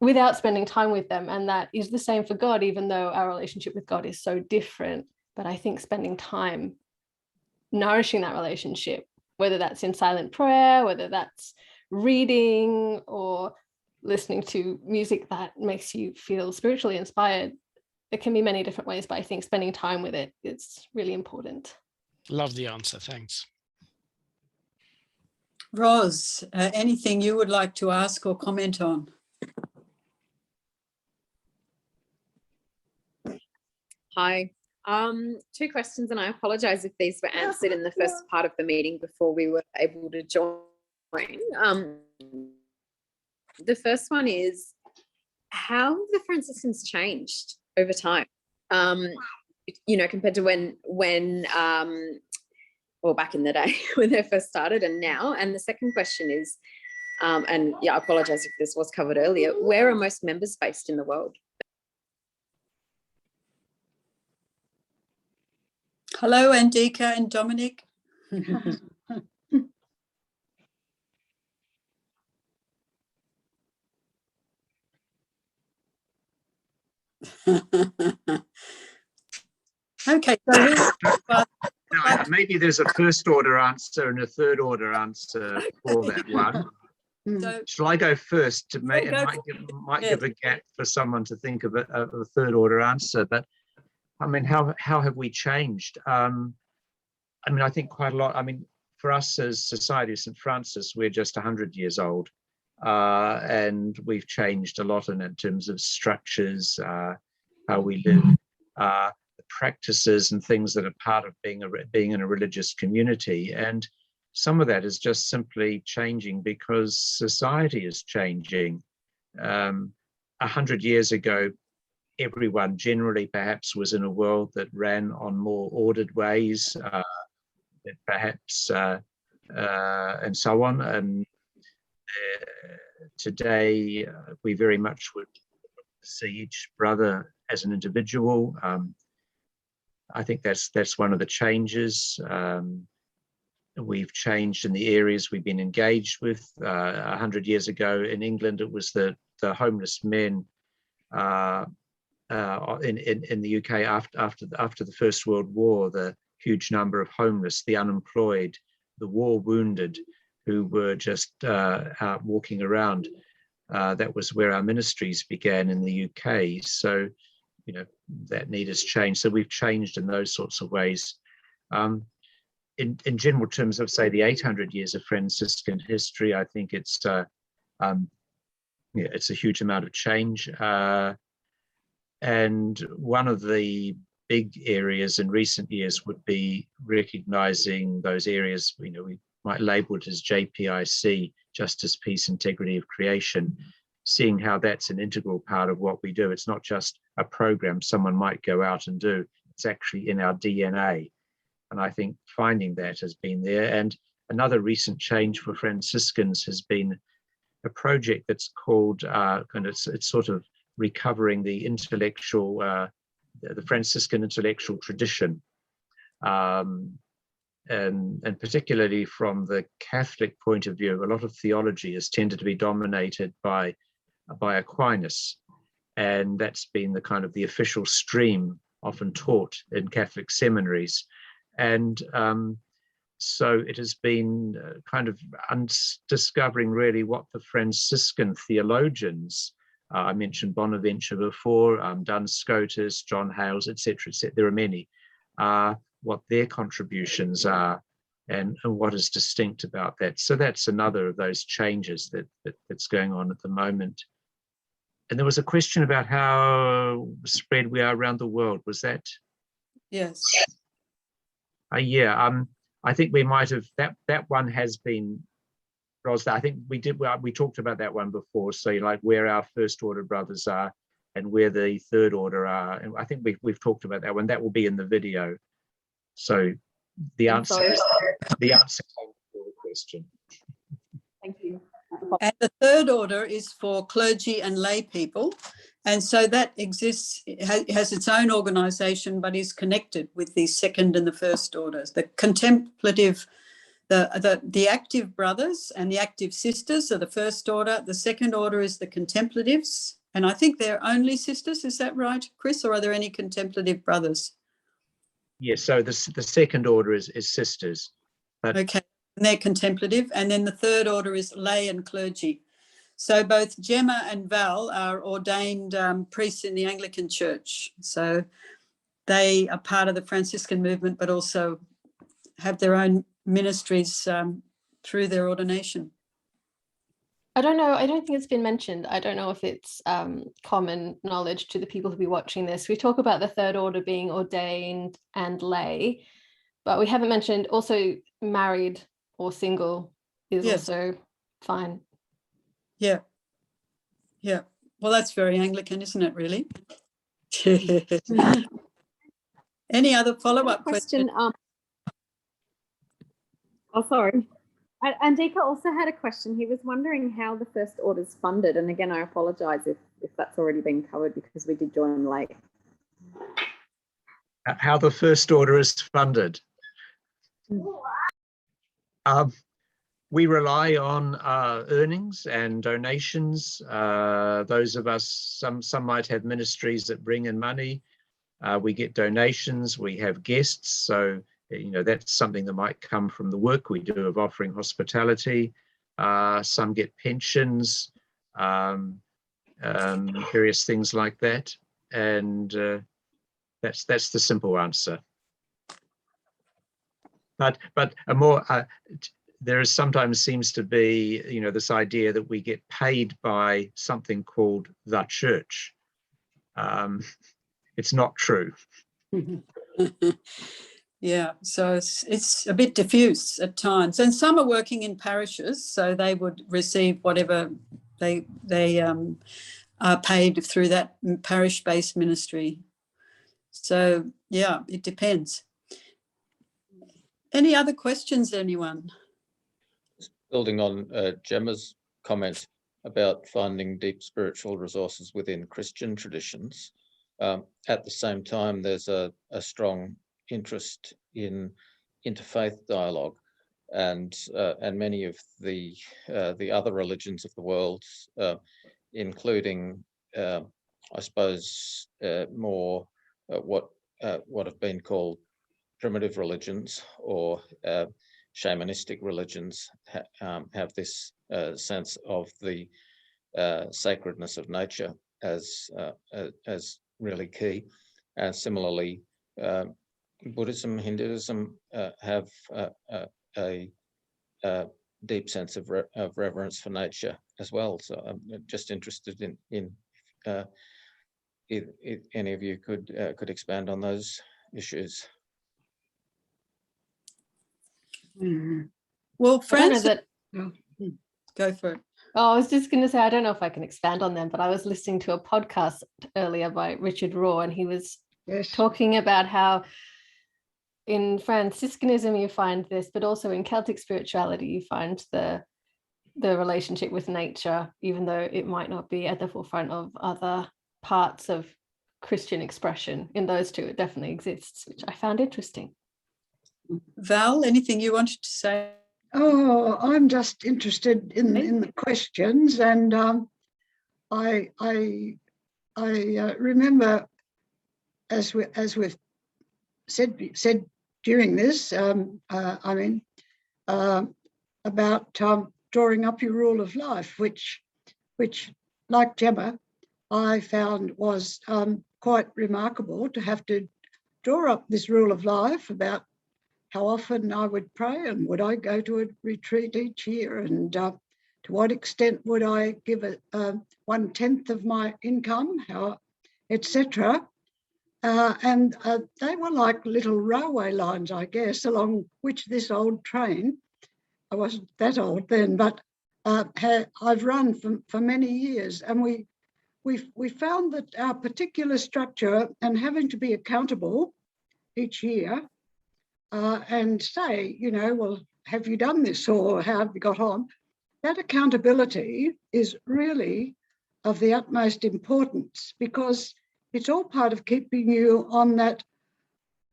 without spending time with them. And that is the same for God, even though our relationship with God is so different. But I think spending time nourishing that relationship, whether that's in silent prayer, whether that's reading or listening to music that makes you feel spiritually inspired, it can be many different ways, but I think spending time with it is really important. Love the answer. Thanks. Ros, anything you would like to ask or comment on? Hi. Two questions, and I apologize if these were answered in the first part of the meeting before we were able to join. The first one is, how have the Franciscans changed over time? Compared to when back in the day when they first started and now. And the second question is, I apologize if this was covered earlier, where are most members based in the world? Hello, Andika and Dominic. Okay, so maybe there's a first order answer and a third order answer for that one. So, shall I go first? It might give a gap for someone to think of a third order answer. But I mean, how have we changed? I think quite a lot. I mean, for us as Society of St. Francis, we're just 100 years old, and we've changed a lot in terms of structures, how we live, the practices and things that are part of being in a religious community. And some of that is just simply changing because society is changing. 100 years ago, everyone generally perhaps was in a world that ran on more ordered ways, perhaps, and so on. And today, we very much would see each brother as an individual. I think that's one of the changes. We've changed in the areas we've been engaged with. 100 years ago in England, it was the homeless men in the UK after the First World War, the huge number of homeless, the unemployed, the war wounded, who were just out walking around. That was where our ministries began in the UK. So, that need has changed. So we've changed in those sorts of ways. In general terms of, say, the 800 years of Franciscan history, I think it's a huge amount of change. And one of the big areas in recent years would be recognizing those areas, we might label it as JPIC, Justice, Peace, Integrity of Creation, seeing how that's an integral part of what we do. It's not just a program someone might go out and do, it's actually in our DNA. And I think finding that has been there. And another recent change for Franciscans has been a project that's called, it's sort of recovering the intellectual, the Franciscan intellectual tradition. And particularly from the Catholic point of view, a lot of theology has tended to be dominated by Aquinas. And that's been the kind of the official stream often taught in Catholic seminaries. And so it has been kind of discovering really what the Franciscan theologians, I mentioned Bonaventure before, Duns Scotus, John Hales, etc., there are many, what their contributions are and what is distinct about that. So that's another of those changes that's going on at the moment. And there was a question about how spread we are around the world. Was that? Yes. I think we might have, that one has been, Ros, I think we talked about that one before. So like where our first order brothers are and where the third order are. And I think we've talked about that one. That will be in the video. So the answer came before the question. Thank you. And the third order is for clergy and lay people. And so that exists, has its own organisation, but is connected with the second and the first orders. The contemplative, the active brothers and the active sisters are the first order. The second order is the contemplatives. And I think they're only sisters. Is that right, Chris? Or are there any contemplative brothers? Yes, so the second order is sisters. But okay, and they're contemplative. And then the third order is lay and clergy. So both Gemma and Val are ordained priests in the Anglican Church. So they are part of the Franciscan movement, but also have their own ministries through their ordination. I don't know. I don't think it's been mentioned. I don't know if it's common knowledge to the people who be watching this. We talk about the third order being ordained and lay, but we haven't mentioned also married or single is also fine. Yeah. Yeah. Well, that's very Anglican, isn't it, really? Any other follow-up question? Oh, sorry. Andika also had a question. He was wondering how the first order is funded. And again, I apologise if that's already been covered because we did join late. How the first order is funded? We rely on earnings and donations. Those of us, some might have ministries that bring in money. We get donations, we have guests. So, you know, that's something that might come from the work we do of offering hospitality. Some get pensions, various things like that. And that's the simple answer. But a more, there is sometimes seems to be, you know, this idea that we get paid by something called the church. It's not true. Yeah, so it's a bit diffuse at times, and some are working in parishes, so they would receive whatever they are paid through that parish-based ministry. So yeah, it depends. Any other questions, anyone? Building on Gemma's comment about finding deep spiritual resources within Christian traditions, at the same time, there's a strong interest in interfaith dialogue, and many of the other religions of the world, including, I suppose, more what have been called primitive religions or shamanistic religions, have this sense of the sacredness of nature as really key. And similarly, Buddhism, Hinduism have a deep sense of reverence for nature as well. So I'm just interested in if any of you could expand on those issues. Well, Francis, that... go for it. Oh, I was just going to say, I don't know if I can expand on them, but I was listening to a podcast earlier by Richard Raw, and he was talking about how in Franciscanism you find this, but also in Celtic spirituality you find the relationship with nature, even though it might not be at the forefront of other parts of Christian expression. In those two, it definitely exists, which I found interesting. Val, anything you wanted to say? Oh, I'm just interested in the questions, and I remember, as we've said during this, about drawing up your rule of life, which like Gemma, I found was quite remarkable to have to draw up this rule of life about how often I would pray and would I go to a retreat each year, and to what extent would I give 1/10 of my income, etc. And they were like little railway lines, I guess, along which this old train, I wasn't that old then, but I've run for many years, and we found that our particular structure and having to be accountable each year and say, you know, well, have you done this, or how have you got on? that accountability is really of the utmost importance, because it's all part of keeping you on that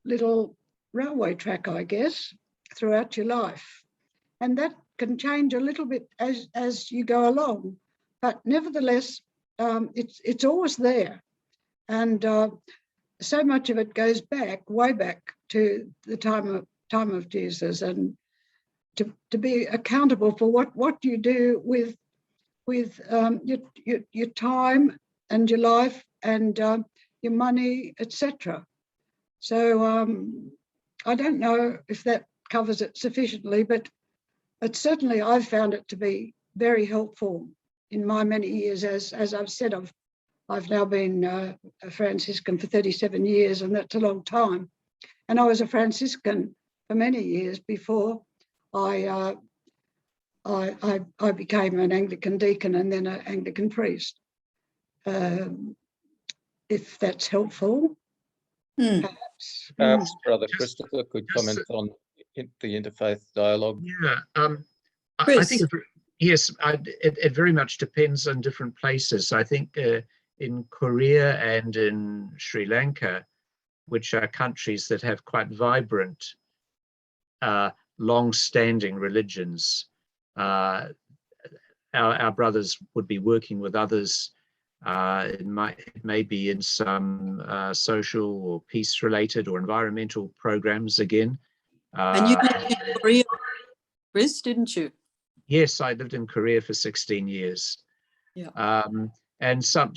little railway track, I guess, throughout your life. And that can change a little bit as you go along, but nevertheless, it's always there. And so much of it goes back, way back to the time of Jesus, and to be accountable for what you do with your time and your life and your money, etc. So I don't know if that covers it sufficiently, but certainly I've found it to be very helpful in my many years. As I've said, I've now been a Franciscan for 37 years, and that's a long time. And I was a Franciscan for many years before I became an Anglican deacon and then an Anglican priest. If that's helpful, perhaps. Perhaps Brother Christopher could comment on the interfaith dialogue. Yeah, I think, yes, it very much depends on different places. I think in Korea and in Sri Lanka, which are countries that have quite vibrant, long-standing religions, our brothers would be working with others. It may be in some social or peace-related or environmental programs again. And you lived in Korea, Chris, didn't you? Yes, I lived in Korea for 16 years. Yeah. And some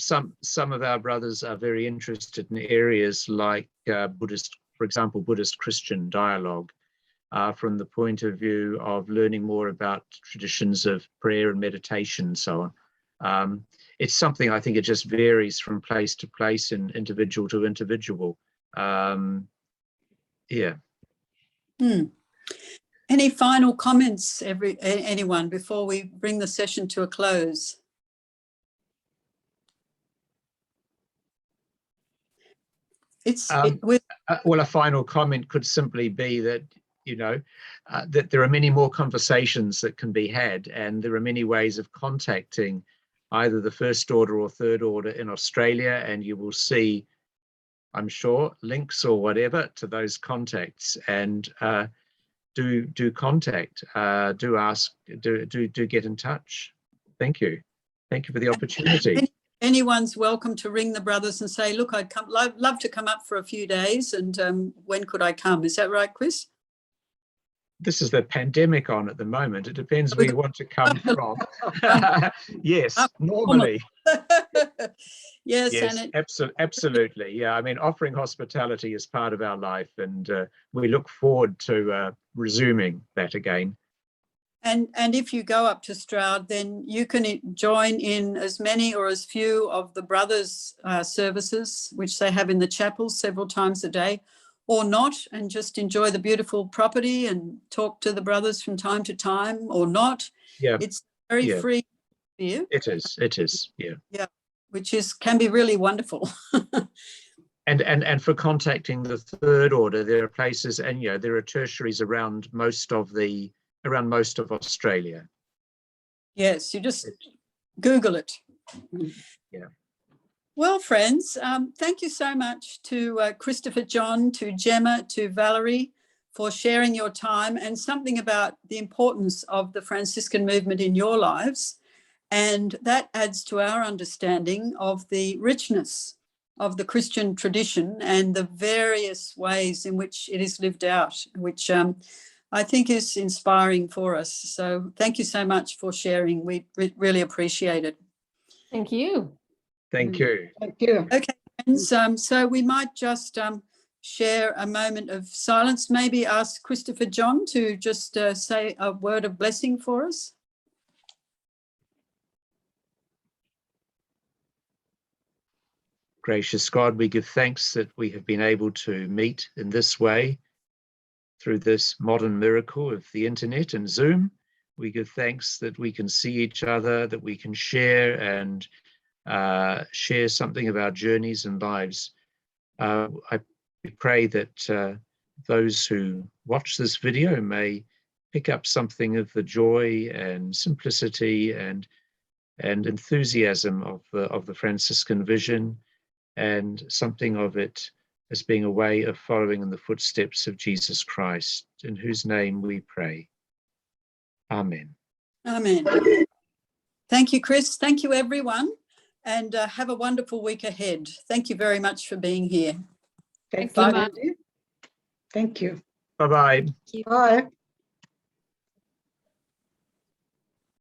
of our brothers are very interested in areas like Buddhist, for example, Buddhist-Christian dialogue, from the point of view of learning more about traditions of prayer and meditation and so on. It's something, I think it just varies from place to place and individual to individual. Yeah. Any final comments, anyone, before we bring the session to a close? Well, a final comment could simply be that, you know, that there are many more conversations that can be had, and there are many ways of contacting either the first order or third order in Australia, and you will see, I'm sure, links or whatever to those contacts. And do contact, do ask, do get in touch. Thank you for the opportunity. Anyone's welcome to ring the brothers and say, look, I'd love to come up for a few days, and when could I come? Is that right, Chris? This is the pandemic on at the moment. It depends where you want to come from. Yes, normally. Yes, yes, absolutely. Yeah, I mean, offering hospitality is part of our life, and we look forward to resuming that again. And if you go up to Stroud, then you can join in as many or as few of the brothers' services, which they have in the chapel several times a day, or not, and just enjoy the beautiful property and talk to the brothers from time to time, or not. Yeah, it's very free here. It is. Yeah. Yeah, which can be really wonderful. And for contacting the third order, there are places, and there are tertiaries around most of Australia. Yes, you just Google it. Yeah. Well, friends, thank you so much to Christopher, John, to Gemma, to Valerie for sharing your time and something about the importance of the Franciscan movement in your lives. And that adds to our understanding of the richness of the Christian tradition and the various ways in which it is lived out, which I think is inspiring for us. So thank you so much for sharing. We really appreciate it. Thank you. Thank you. Thank you. Okay, friends, so we might just share a moment of silence, maybe ask Christopher John to just say a word of blessing for us. Gracious God, we give thanks that we have been able to meet in this way through this modern miracle of the internet and Zoom. We give thanks that we can see each other, that we can share and share something of our journeys and lives. I pray that those who watch this video may pick up something of the joy and simplicity and enthusiasm of the Franciscan vision, and something of it as being a way of following in the footsteps of Jesus Christ, in whose name we pray. Amen. Amen. Thank you, Chris. Thank you, everyone. And have a wonderful week ahead. Thank you very much for being here. Thank you, you, Mark. Mandy. Thank you. Bye-bye. Bye.